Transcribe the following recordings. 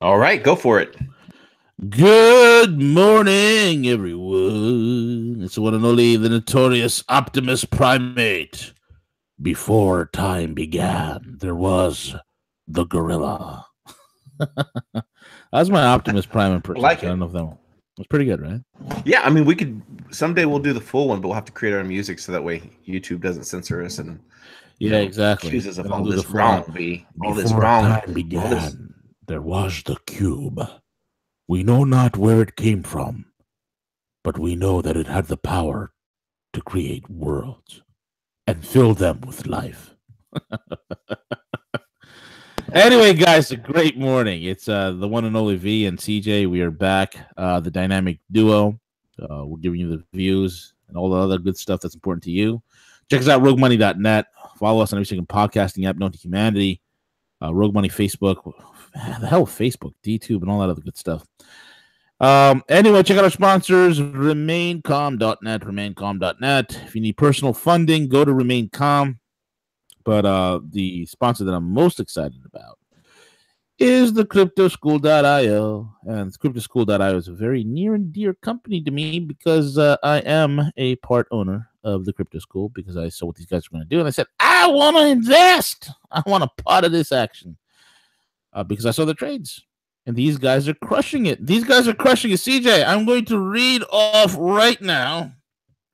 All right, go for it. Good morning, everyone. It's the one and only the notorious Optimus Primate. Before time began, there was the gorilla. That's my Optimus Prime I impersonation. like I don't it. know if that one was pretty good, right? Yeah, I mean, we could someday we'll do the full one, but we'll have to create our music so that way YouTube doesn't censor us and Yeah, exactly. accuse us of Then I'll all do the this full on. wrong. Be all this Before wrong. time All this. began, there was the cube. We know not where it came from, but we know that it had the power to create worlds and fill them with life. Anyway, guys, a great morning. It's the one and only V and CJ. We are back, the dynamic duo. We're giving you the views and all the other good stuff that's important to you. Check us out, roguemoney.net. Follow us on every single podcasting app known to humanity. Rogue Money Facebook. The hell with Facebook, DTube, and all that other good stuff. Anyway, check out our sponsors, remaincalm.net, remaincalm.net. If you need personal funding, go to remaincalm. But the sponsor that I'm most excited about is the cryptoschool.io. And cryptoschool.io is a very near and dear company to me because I am a part owner of the Crypto School because I saw what these guys are going to do. And I said, I want to invest. I want a part of this action because I saw the trades. And these guys are crushing it. These guys are crushing it. CJ, I'm going to read off right now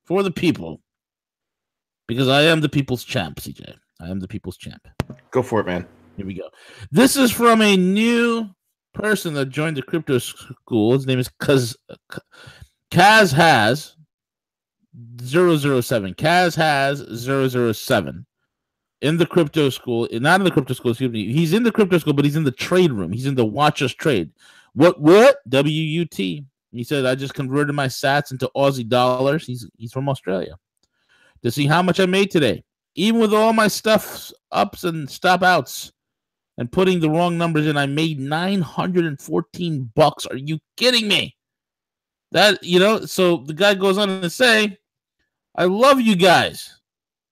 for the people because I am the people's champ, CJ. I am the people's champ. Go for it, man. Here we go. This is from a new person that joined the Crypto School. His name is Kaz has 007. Kaz has 007 in the Crypto School. Not in the Crypto School, excuse me. He's in the Crypto School, but he's in the trade room. He's in the Watch Us Trade. What? WUT. He said, I just converted my sats into Aussie dollars. He's from Australia. To see how much I made today. Even with all my stuff ups and stop outs and putting the wrong numbers in, I made $914. Are you kidding me? That, so the guy goes on to say, I love you guys.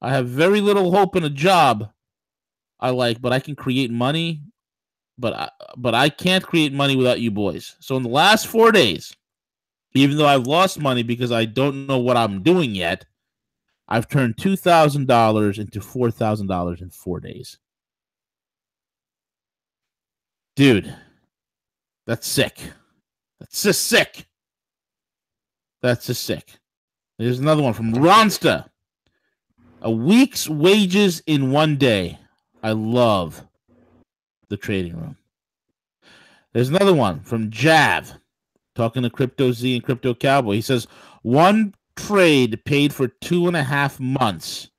I have very little hope in a job I like, but I can create money. But I can't create money without you boys. So in the last 4 days, even though I've lost money because I don't know what I'm doing yet, I've turned $2,000 into $4,000 in 4 days. Dude, that's sick. That's just sick. That's just sick. There's another one from Ronsta. A week's wages in 1 day. I love the trading room. There's another one from Jav, talking to Crypto Z and Crypto Cowboy. He says, one trade paid for 2.5 months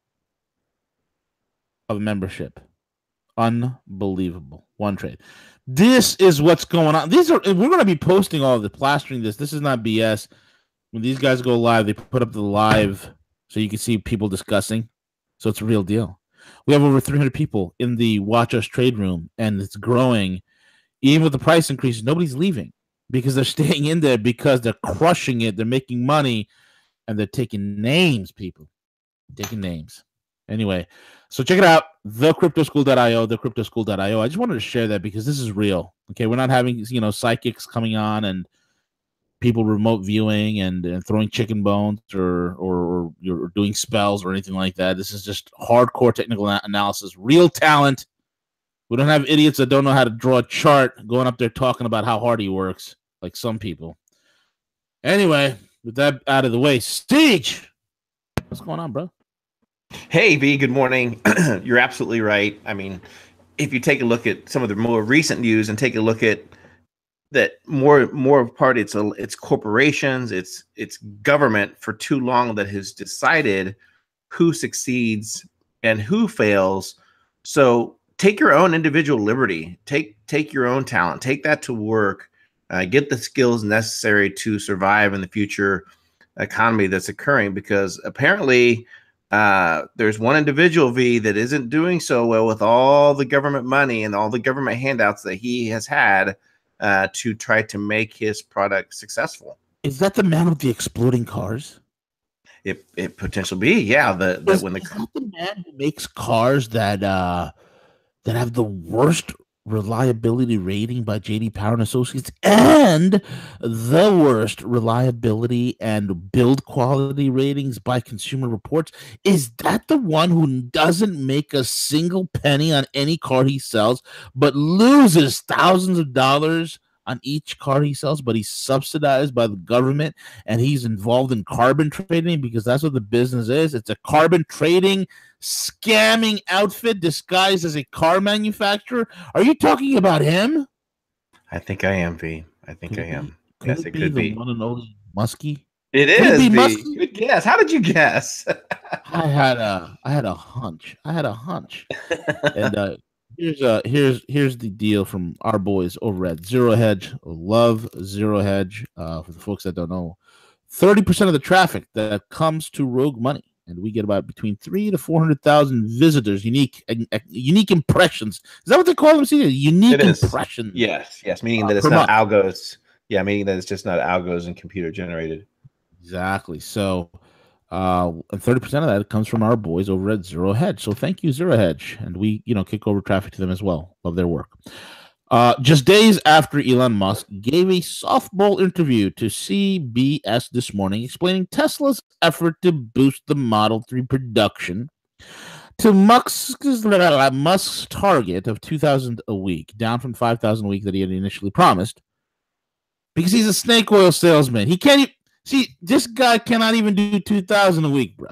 of membership. Unbelievable. One trade. This is what's going on. We're going to be posting all of the plastering this. This is not BS. When these guys go live, they put up the live so you can see people discussing. So it's a real deal. We have over 300 people in the Watch Us Trade room, and it's growing. Even with the price increases, nobody's leaving because they're staying in there because they're crushing it. They're making money. And they're taking names, people. Taking names. Anyway, so check it out. Thecryptoschool.io, thecryptoschool.io. I just wanted to share that because this is real. Okay, we're not having, psychics coming on and people remote viewing and throwing chicken bones or you're doing spells or anything like that. This is just hardcore technical analysis, real talent. We don't have idiots that don't know how to draw a chart going up there talking about how hard he works, like some people. Anyway, with that out of the way, Steve, what's going on, bro? Hey, V, good morning. You're absolutely right. I mean, if you take a look at some of the more recent news and take a look at that more part, it's corporations, it's government for too long that has decided who succeeds and who fails. So take your own individual liberty, take your own talent, take that to work. Get the skills necessary to survive in the future economy that's occurring, because apparently there's one individual, V, that isn't doing so well with all the government money and all the government handouts that he has had to try to make his product successful. Is that the man with the exploding cars? It potentially be, yeah. Is that the man who makes cars that have the worst reliability rating by JD Power and Associates and the worst reliability and build quality ratings by Consumer Reports. Is that the one who doesn't make a single penny on any car he sells, but loses thousands of dollars on each car he sells, but he's subsidized by the government and he's involved in carbon trading because that's what the business is? It's a carbon trading scamming outfit disguised as a car manufacturer. Are you talking about him? I think I am, V. I think I am. Yes, it could the be. one and only Muskie. It Could is, it be V. Muskie? Good guess. How did you guess? I had a hunch. And here's the deal from our boys over at Zero Hedge. Love Zero Hedge. For the folks that don't know, 30% of the traffic that comes to Rogue Money, and we get about between 300,000 to 400,000 visitors, unique impressions. Is that what they call them? See, unique impressions. Yes, meaning that it's not algos. Yeah, meaning that it's just not algos and computer generated. Exactly. So, and 30% of that comes from our boys over at Zero Hedge. So thank you, Zero Hedge, and we kick over traffic to them as well. Love their work. Just days after Elon Musk gave a softball interview to CBS this morning, explaining Tesla's effort to boost the Model 3 production to Musk's target of 2,000 a week, down from 5,000 a week that he had initially promised, because he's a snake oil salesman. He can't see, this guy cannot even do 2,000 a week, bro.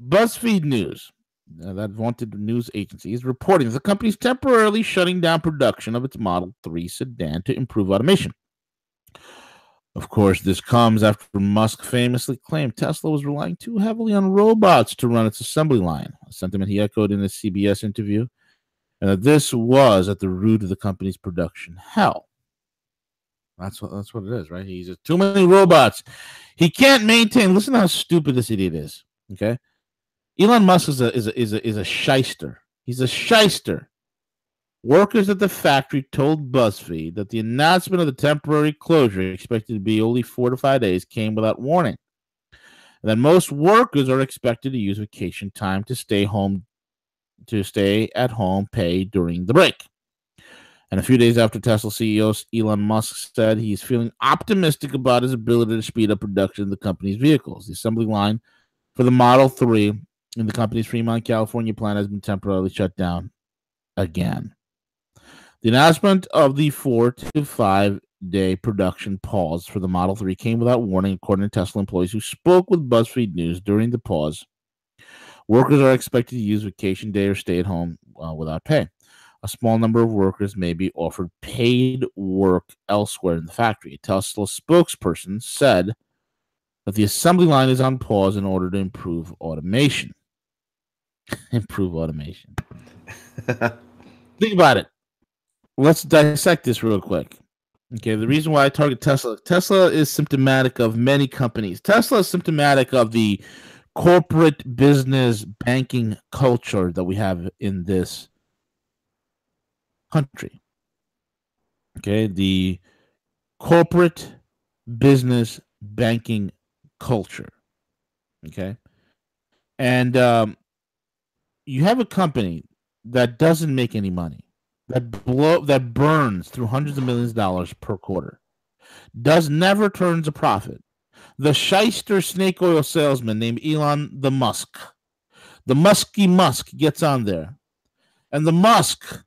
BuzzFeed News, that vaunted news agency, is reporting that the company is temporarily shutting down production of its Model 3 sedan to improve automation. Of course, this comes after Musk famously claimed Tesla was relying too heavily on robots to run its assembly line, a sentiment he echoed in a CBS interview, and that this was at the root of the company's production hell. That's what it is, right? He's too many robots. He can't maintain. Listen to how stupid this idiot is. Okay, Elon Musk is a shyster. He's a shyster. Workers at the factory told BuzzFeed that the announcement of the temporary closure, expected to be only 4 to 5 days, came without warning. And that most workers are expected to use vacation time to stay at home pay during the break. And a few days after Tesla CEO Elon Musk said he's feeling optimistic about his ability to speed up production of the company's vehicles. The assembly line for the Model 3 in the company's Fremont, California plant has been temporarily shut down again. The announcement of the 4 to 5 day production pause for the Model 3 came without warning, according to Tesla employees who spoke with BuzzFeed News during the pause. Workers are expected to use vacation day or stay at home without pay. A small number of workers may be offered paid work elsewhere in the factory. A Tesla spokesperson said that the assembly line is on pause in order to improve automation. Improve automation. Think about it. Let's dissect this real quick. Okay, the reason why I target Tesla is symptomatic of many companies. Tesla is symptomatic of the corporate business banking culture that we have in this country. Okay, the corporate business banking culture. Okay, and you have a company that doesn't make any money, that burns through hundreds of millions of dollars per quarter, never turns a profit. The shyster snake oil salesman named Elon the Musk, the Muskie Musk, gets on there, and the Musk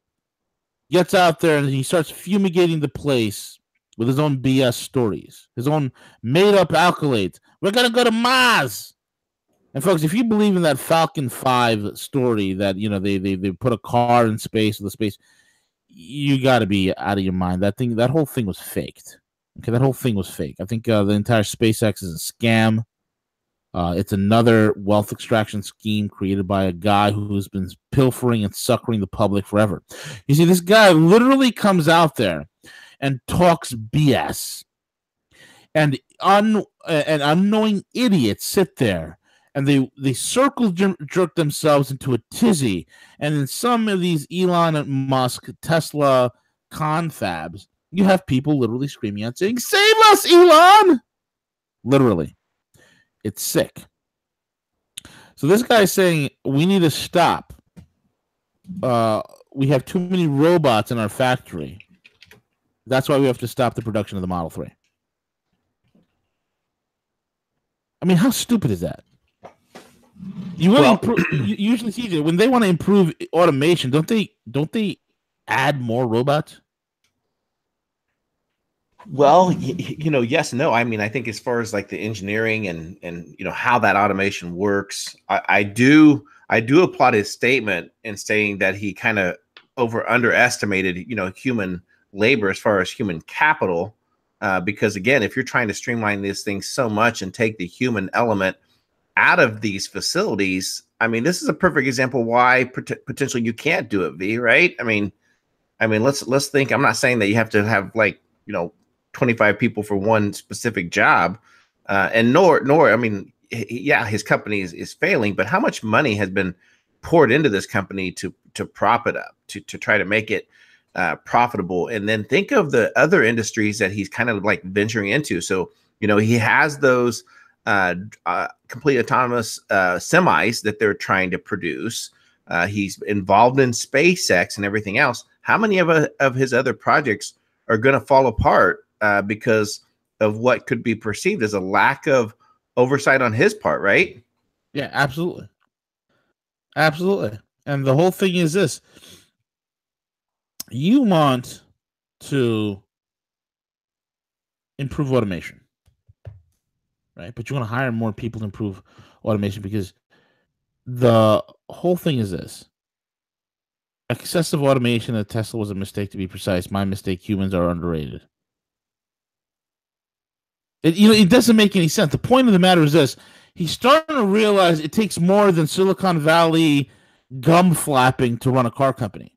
gets out there and he starts fumigating the place with his own BS stories, his own made-up accolades. We're gonna go to Mars. And folks, if you believe in that Falcon 5 story that they put a car in space with a space, you got to be out of your mind. That whole thing was faked. Okay, that whole thing was fake. I think the entire SpaceX is a scam. It's another wealth extraction scheme created by a guy who's been pilfering and suckering the public forever. You see, this guy literally comes out there and talks BS, and unknowing idiots sit there and they circle jerk themselves into a tizzy. And in some of these Elon Musk Tesla confabs, you have people literally screaming out saying, "Save us, Elon!" Literally. It's sick. So this guy is saying we need to stop we have too many robots in our factory. That's why we have to stop the production of the Model 3. I mean, how stupid is that? You usually see when they want to improve automation, don't they add more robots? Well, yes and no. I mean, I think as far as like the engineering and how that automation works, I do applaud his statement in saying that he kind of underestimated human labor as far as human capital, because again, if you're trying to streamline these things so much and take the human element out of these facilities, I mean, this is a perfect example why potentially you can't do it, V, right? I mean, let's think. I'm not saying that you have to have 25 people for one specific job, and nor I mean, yeah, his company is failing, but how much money has been poured into this company to prop it up, to try to make it profitable? And then think of the other industries that he's kind of like venturing into. So he has those complete autonomous semis that they're trying to produce. He's involved in SpaceX and everything else. How many of his other projects are going to fall apart because of what could be perceived as a lack of oversight on his part, right? Yeah, absolutely. Absolutely. And the whole thing is this. You want to improve automation, right? But you want to hire more people to improve automation because the whole thing is this. Excessive automation at Tesla was a mistake, to be precise. My mistake. Humans are underrated. It doesn't make any sense. The point of the matter is this. He's starting to realize it takes more than Silicon Valley gum flapping to run a car company.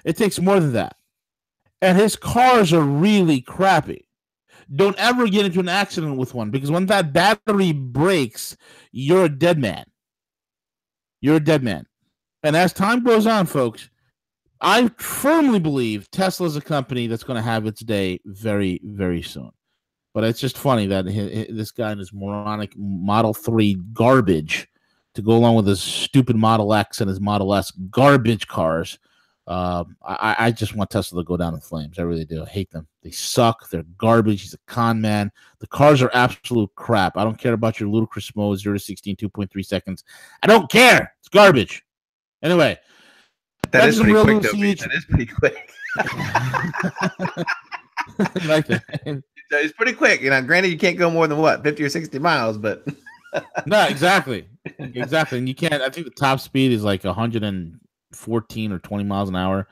It takes more than that. And his cars are really crappy. Don't ever get into an accident with one, because when that battery breaks, you're a dead man. You're a dead man. And as time goes on, folks, I firmly believe Tesla is a company that's going to have its day very, very soon. But it's just funny that this guy and his moronic Model 3 garbage to go along with his stupid Model X and his Model S garbage cars. I just want Tesla to go down in flames. I really do. I hate them. They suck. They're garbage. He's a con man. The cars are absolute crap. I don't care about your ludicrous mode, 0 to 16, 2.3 seconds. I don't care. It's garbage. Anyway. That is pretty quick, though. That is pretty quick. Like that. It's pretty quick. Granted, you can't go more than 50 or 60 miles, but no, exactly. And you can't. I think the top speed is like 114 or 20 miles an hour,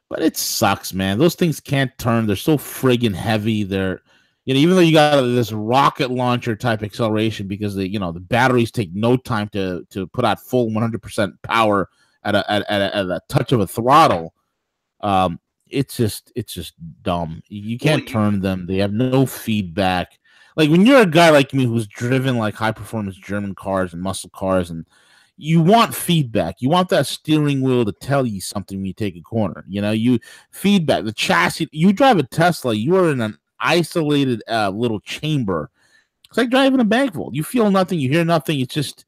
but it sucks, man. Those things can't turn. They're so friggin' heavy. They're, even though you got this rocket launcher type acceleration, because the batteries take no time to put out full 100% power at a touch of a throttle. It's just dumb. You can't turn them. They have no feedback. Like when you're a guy like me who's driven like high performance German cars and muscle cars, and you want feedback. You want that steering wheel to tell you something when you take a corner. You feedback. The chassis. You drive a Tesla, you are in an isolated little chamber. It's like driving a bank vault. You feel nothing. You hear nothing. It's just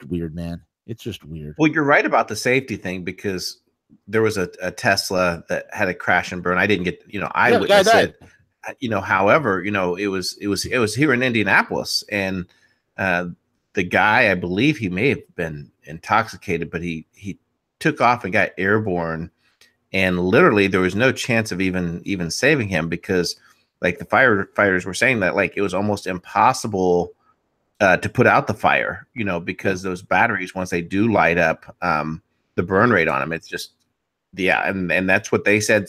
weird, man. It's just weird. Well, you're right about the safety thing, because there was a Tesla that had a crash and burn. I didn't get, I witnessed it. However, it was here in Indianapolis, and the guy, I believe he may have been intoxicated, but he took off and got airborne, and literally there was no chance of even saving him, because like the firefighters were saying that like it was almost impossible to put out the fire, because those batteries, once they do light up, the burn rate on them, it's just, yeah. And that's what they said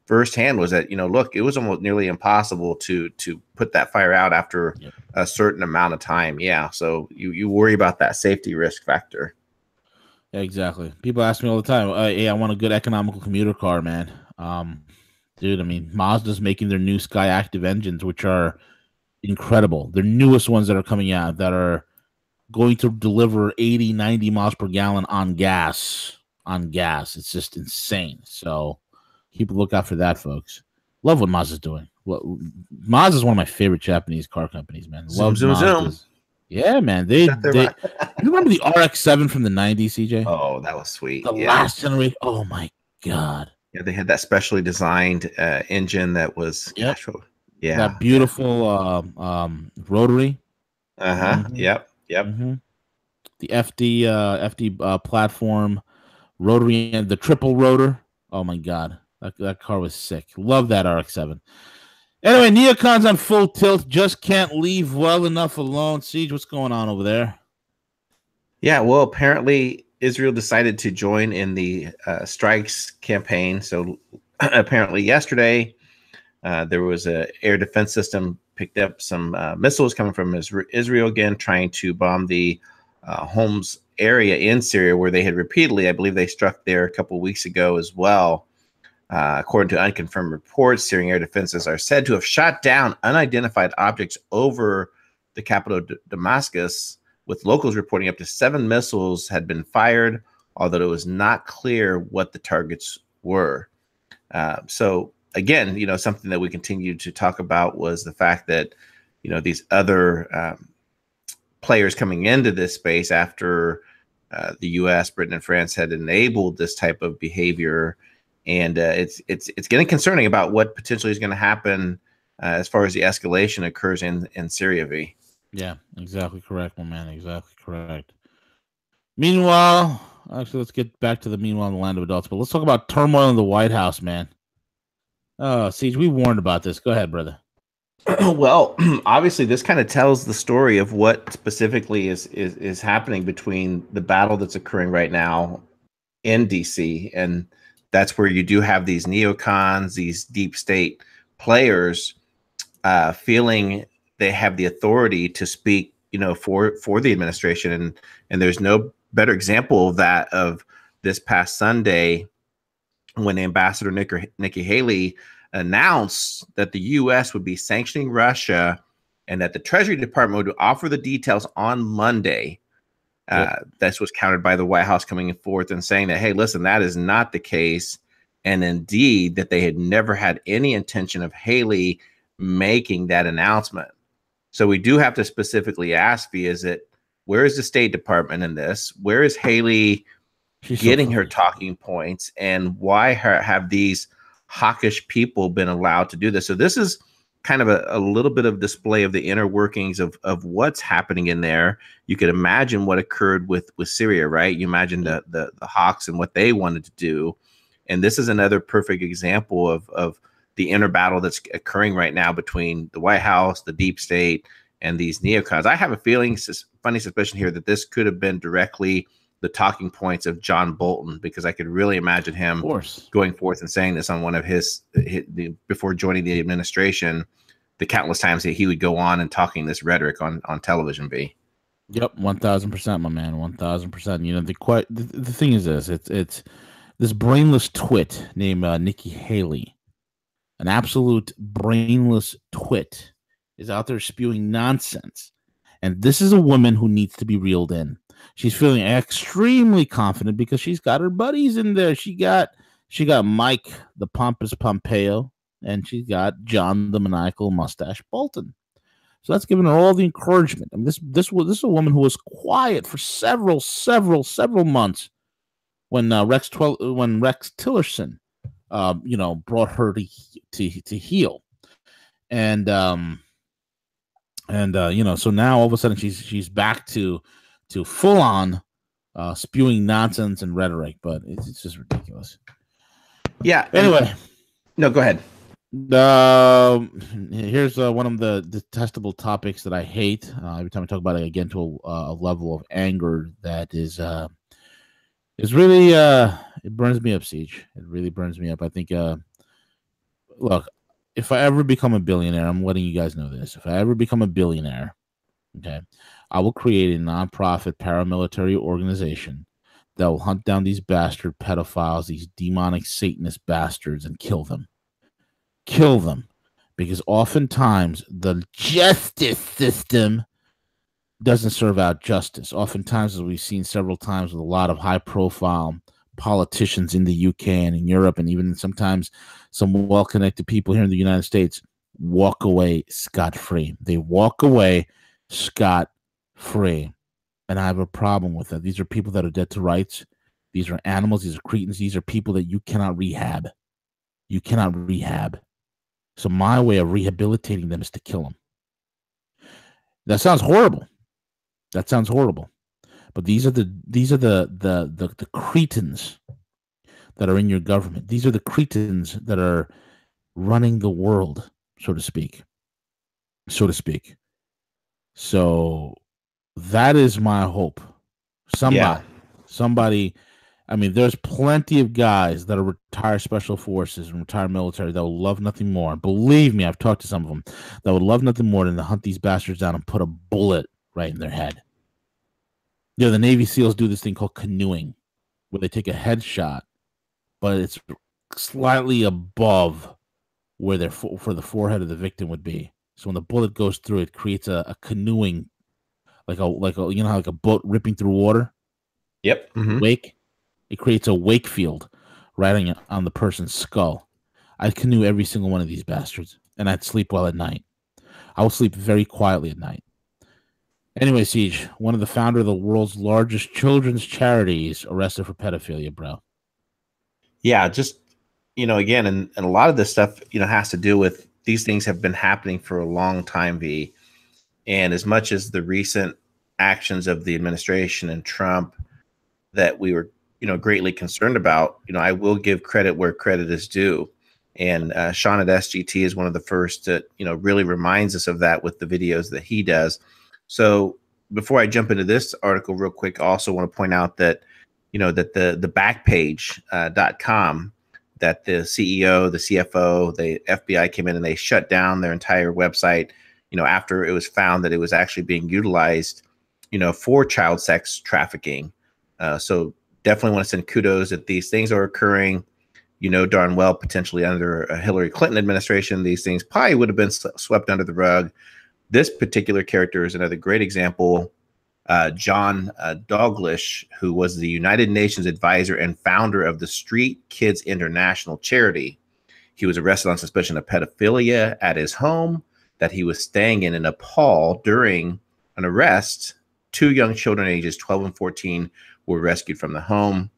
firsthand, was that, look, it was almost nearly impossible to put that fire out after a certain amount of time. Yeah. So you worry about that safety risk factor. Yeah, exactly. People ask me all the time, hey, I want a good economical commuter car, man. Dude, I mean, Mazda's making their new Sky Active engines, which are incredible. Their newest ones that are coming out that are going to deliver 80, 90 miles per gallon on gas. It's just insane. So keep a lookout for that, folks. Love what Mazda's doing. Mazda's one of my favorite Japanese car companies, man. Love zoom. Yeah, man. Is that their You remember the RX-7 from the 90s, CJ? Oh, that was sweet. The last generation. Oh my God. Yeah, they had that specially designed engine that was, Yep. gosh, yeah. That beautiful rotary. Mm-hmm. Yep. Mm-hmm. The FD platform rotary and the triple rotor. Oh my God. That car was sick. Love that RX-7. Anyway, neocons on full tilt, just can't leave well enough alone. Siege, what's going on over there? Yeah, well, apparently Israel decided to join in the strikes campaign. So apparently yesterday, there was a air defense system picked up some missiles coming from Israel again, trying to bomb the Homs area in Syria, where they had repeatedly, I believe they struck there a couple of weeks ago as well. According to unconfirmed reports, Syrian air defenses are said to have shot down unidentified objects over the capital Damascus, with locals reporting up to 7 missiles had been fired, although it was not clear what the targets were. So again, something that we continued to talk about was the fact that, these other players coming into this space after the U.S., Britain, and France had enabled this type of behavior. And it's getting concerning about what potentially is going to happen as far as the escalation occurs in Syria. V. Yeah, exactly correct, my man. Exactly correct. Meanwhile, actually, let's get back to the meanwhile in the land of adults. But let's talk about turmoil in the White House, man. Oh, Siege, we warned about this. Go ahead, brother. Well, obviously, this kind of tells the story of what specifically is happening between the battle that's occurring right now in DC, and that's where you do have these neocons, these deep state players, feeling they have the authority to speak, for the administration, and there's no better example of that of this past Sunday when Ambassador Nikki Haley announced that the U.S. would be sanctioning Russia and that the Treasury Department would offer the details on Monday. This was countered by the White House coming forth and saying that, hey, listen, that is not the case. And indeed, that they had never had any intention of Haley making that announcement. So we do have to specifically ask, where is the State Department in this? Where is Haley getting her talking points? And why have these hawkish people been allowed to do this? So this is kind of a little bit of display of the inner workings of what's happening in there. You could imagine what occurred with Syria, right? You imagine the hawks and what they wanted to do. And this is another perfect example of the inner battle that's occurring right now between the White House, the deep state, and these neocons. I have a funny suspicion here that this could have been directly the talking points of John Bolton, because I could really imagine him going forth and saying this on one of his before joining the administration, the countless times that he would go on and talking this rhetoric on television. B. Yep, 1,000%, my man, 1,000%. The thing is this: it's this brainless twit named Nikki Haley, an absolute brainless twit, is out there spewing nonsense, and this is a woman who needs to be reeled in. She's feeling extremely confident because she's got her buddies in there. She got Mike, the pompous Pompeo, and she got John, the maniacal mustache Bolton. So that's giving her all the encouragement. I mean, this is a woman who was quiet for several months when Rex Tillerson, brought her to heel, and so now all of a sudden she's back to full on spewing nonsense and rhetoric, but it's just ridiculous. Yeah. Anyway, no, go ahead. Here's one of the detestable topics that I hate. Every time I talk about it, I get into a level of anger that is really it burns me up, Siege. It really burns me up. I think look, if I ever become a billionaire, I'm letting you guys know this. If I ever become a billionaire, okay, I will create a nonprofit paramilitary organization that will hunt down these bastard pedophiles, these demonic Satanist bastards, and kill them. Kill them. Because oftentimes the justice system doesn't serve out justice. Oftentimes, as we've seen several times with a lot of high-profile politicians in the UK and in Europe, and even sometimes some well-connected people here in the United States, walk away scot-free. They walk away scot-free. free. And I have a problem with that. These are people that are dead to rights. These are animals. These are cretins. These are people that you cannot rehab. You cannot rehab. So my way of rehabilitating them is to kill them. That sounds horrible. That sounds horrible. But these are the cretins that are in your government. These are the cretins that are running the world, so to speak. So to speak. So that is my hope. Somebody. I mean, there's plenty of guys that are retired special forces and retired military that will love nothing more. Believe me, I've talked to some of them that would love nothing more than to hunt these bastards down and put a bullet right in their head. You know, the Navy SEALs do this thing called canoeing, where they take a headshot, but it's slightly above where their for the forehead of the victim would be. So when the bullet goes through, it creates a canoeing, like a you know how like a boat ripping through water. Yep. Mm-hmm. Wake. It creates a wake field right on the person's skull. I'd canoe every single one of these bastards, and I'd sleep well at night. I will sleep very quietly at night. Anyway, Siege, one of the founder of the world's largest children's charities, arrested for pedophilia, bro. Yeah, just, again, and a lot of this stuff, has to do with these things have been happening for a long time, V. And as much as the recent actions of the administration and Trump that we were, greatly concerned about, I will give credit where credit is due. And Sean at SGT is one of the first that, really reminds us of that with the videos that he does. So before I jump into this article real quick, I also want to point out that, that the backpage.com, that the CEO, the CFO, the FBI came in and they shut down their entire website, after it was found that it was actually being utilized, for child sex trafficking. So definitely want to send kudos that these things are occurring. Darn well, potentially under a Hillary Clinton administration, these things probably would have been swept under the rug. This particular character is another great example. John Dalglish, who was the United Nations advisor and founder of the Street Kids International charity. He was arrested on suspicion of pedophilia at his home that he was staying in Nepal. During an arrest, 2 young children ages 12 and 14 were rescued from the home.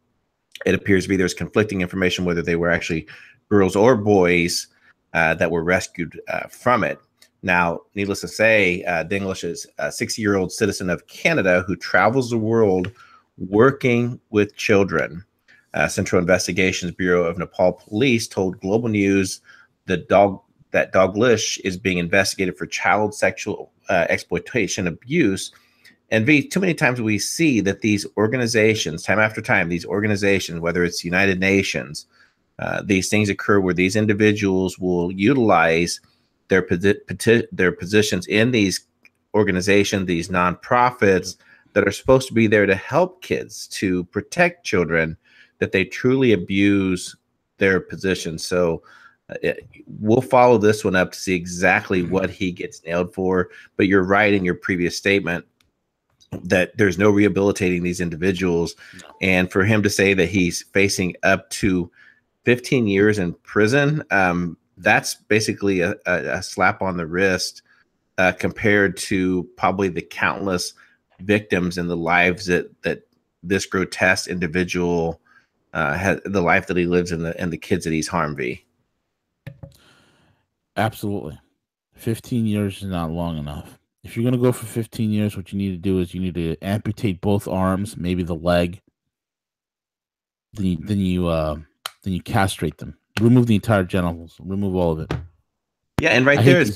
It appears to be there's conflicting information whether they were actually girls or boys that were rescued from it. Now, needless to say, Dalglish is a 60-year-old citizen of Canada who travels the world working with children. Central Investigations Bureau of Nepal Police told Global News that Dalglish is being investigated for child sexual exploitation abuse. And too many times we see that these organizations, time after time, these organizations, whether it's United Nations, these things occur where these individuals will utilize their positions in these organizations, these nonprofits that are supposed to be there to help kids, to protect children, that they truly abuse their position. So we'll follow this one up to see exactly what he gets nailed for. But you're right in your previous statement that there's no rehabilitating these individuals. No. And for him to say that he's facing up to 15 years in prison, that's basically a slap on the wrist compared to probably the countless victims and the lives that this grotesque individual has, the life that he lives in, and the kids that he's harmed. V. Absolutely. 15 years is not long enough. If you're going to go for 15 years, what you need to do is you need to amputate both arms, maybe the leg. Then you castrate them. Remove the entire genitals. Remove all of it. Yeah, and right there, it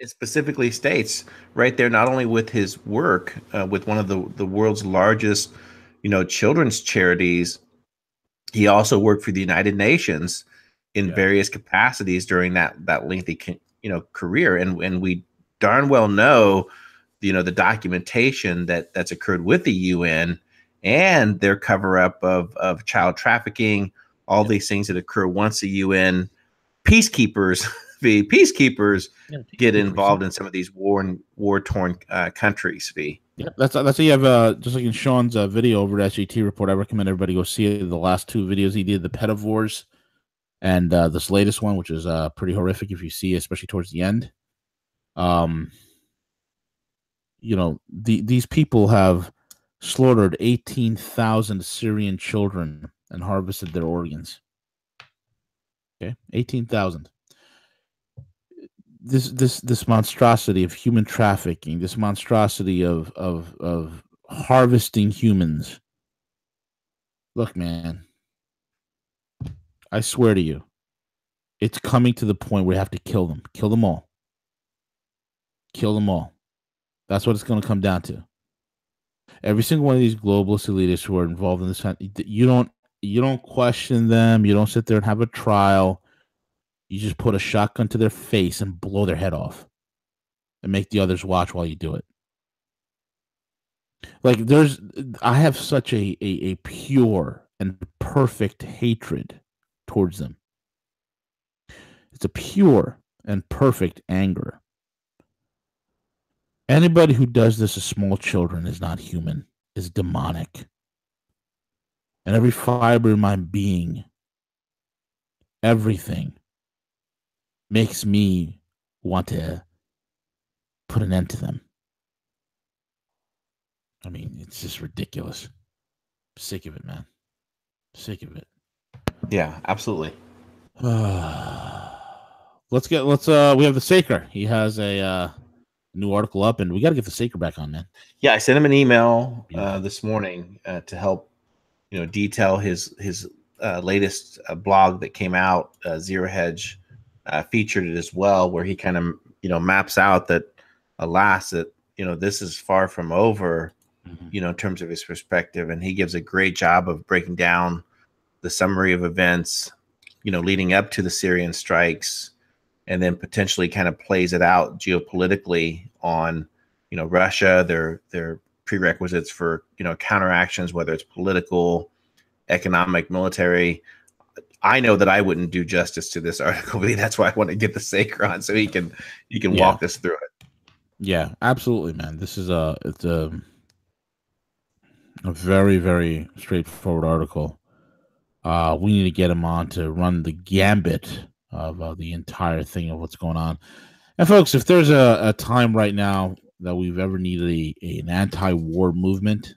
specifically states right there, not only with his work with one of the world's largest, children's charities, he also worked for the United Nations in various capacities during that lengthy, career. And we darn well know, the documentation that's occurred with the UN and their cover up of child trafficking, all these things that occur once the UN peacekeepers get involved in some of these war-torn countries. Yeah, that's how you have just like in Sean's video over at SGT Report. I recommend everybody go see it. The last 2 videos he did, the pedivores, and this latest one, which is pretty horrific if you see, especially towards the end. these people have slaughtered 18,000 Syrian children and harvested their organs. Okay, 18,000. This monstrosity of human trafficking, this monstrosity of harvesting humans. Look, man, I swear to you, it's coming to the point where we have to kill them. Kill them all. Kill them all. That's what it's going to come down to. Every single one of these globalist elitists who are involved in this, you don't question them. You don't sit there and have a trial. You just put a shotgun to their face and blow their head off and make the others watch while you do it. Like, I have such a pure and perfect hatred towards them. It's a pure and perfect anger. Anybody who does this to small children is not human, is demonic. And every fiber in my being, everything, makes me want to put an end to them. I mean, it's just ridiculous. Sick of it, man. Sick of it. Yeah, absolutely. We have the Saker. He has a new article up, and we got to get the Saker back on, man. Yeah, I sent him an email this morning to help, detail his latest blog that came out. Zero Hedge featured it as well, where he kind of maps out that, alas, that this is far from over, in terms of his perspective, and he gives a great job of breaking down the summary of events, leading up to the Syrian strikes, and then potentially kind of plays it out geopolitically on, Russia, their prerequisites for, counteractions, whether it's political, economic, military. I know that I wouldn't do justice to this article, but that's why I want to get the Saker on so he can walk us through it. Yeah, absolutely, man. This is it's a very, very straightforward article. We need to get him on to run the gambit of the entire thing of what's going on. And folks, if there's a time right now that we've ever needed an anti-war movement,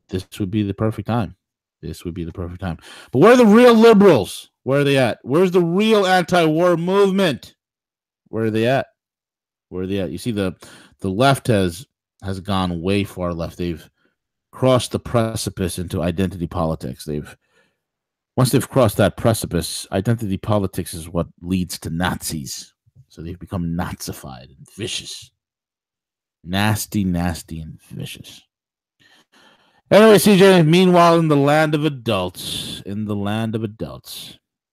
this would be the perfect time. This would be the perfect time. But where are the real liberals? Where are they at? Where's the real anti-war movement? Where are they at? Where are they at? You see, the left has gone way far left. They've crossed the precipice into identity politics. Once they've crossed that precipice, identity politics is what leads to Nazis. So they've become Nazified and vicious. Nasty, nasty, and vicious. Anyway, CJ, meanwhile, in the land of adults,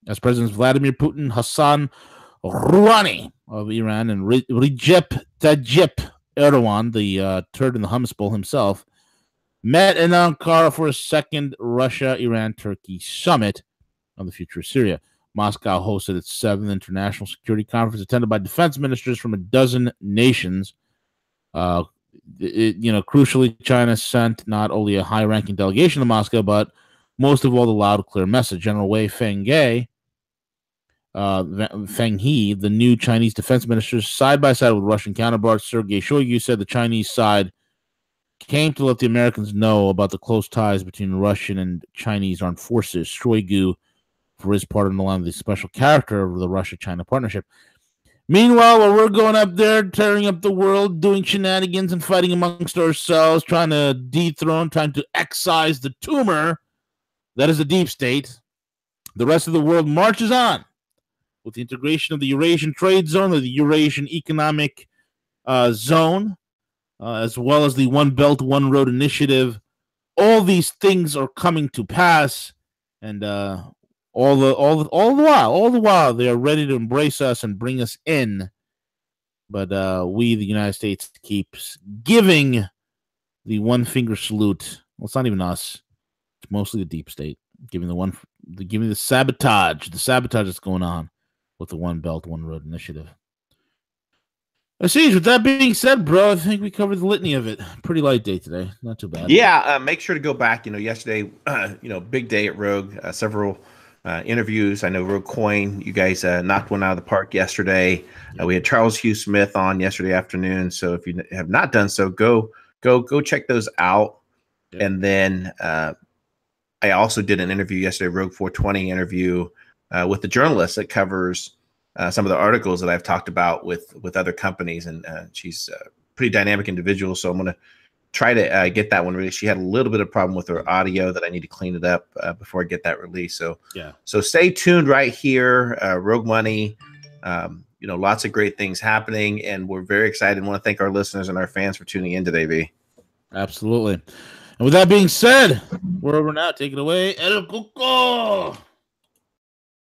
as Presidents Vladimir Putin, Hassan Rouhani of Iran, and Recep Tayyip Erdogan, the turd in the hummus bowl himself, met in Ankara for a second Russia-Iran-Turkey summit on the future of Syria. Moscow hosted its 7th International Security Conference attended by defense ministers from a dozen nations. Crucially, China sent not only a high-ranking delegation to Moscow, but most of all, the loud, clear message. General Wei Fenghe, the new Chinese defense minister, side by side with Russian counterpart Sergei Shoigu, said the Chinese side came to let the Americans know about the close ties between Russian and Chinese armed forces. Shoigu, for his part, underlined the special character of the Russia-China partnership. Meanwhile, while we're going up there, tearing up the world, doing shenanigans and fighting amongst ourselves, trying to excise the tumor that is the deep state, the rest of the world marches on with the integration of the Eurasian Trade Zone, or the Eurasian Economic Zone, as well as the One Belt, One Road initiative. All these things are coming to pass, and all the while they are ready to embrace us and bring us in. But we, the United States, keeps giving the one finger salute. Well, it's not even us; it's mostly the deep state giving the sabotage that's going on with the One Belt, One Road initiative. With that being said, bro, I think we covered the litany of it. Pretty light day today. Not too bad. Yeah, make sure to go back. Yesterday, big day at Rogue. Several interviews. I know Rogue Coin, you guys knocked one out of the park yesterday. We had Charles Hugh Smith on yesterday afternoon. So if you have not done so, go check those out. Yep. And then I also did an interview yesterday, Rogue 420 interview with the journalist that covers some of the articles that I've talked about with other companies. And she's a pretty dynamic individual. So I'm going to try to get that one released. She had a little bit of problem with her audio that I need to clean it up before I get that released. So yeah. So stay tuned right here. Rogue Money, lots of great things happening, and we're very excited and want to thank our listeners and our fans for tuning in today, V. Absolutely. And with that being said, we're over now. Take it away. El Cuco.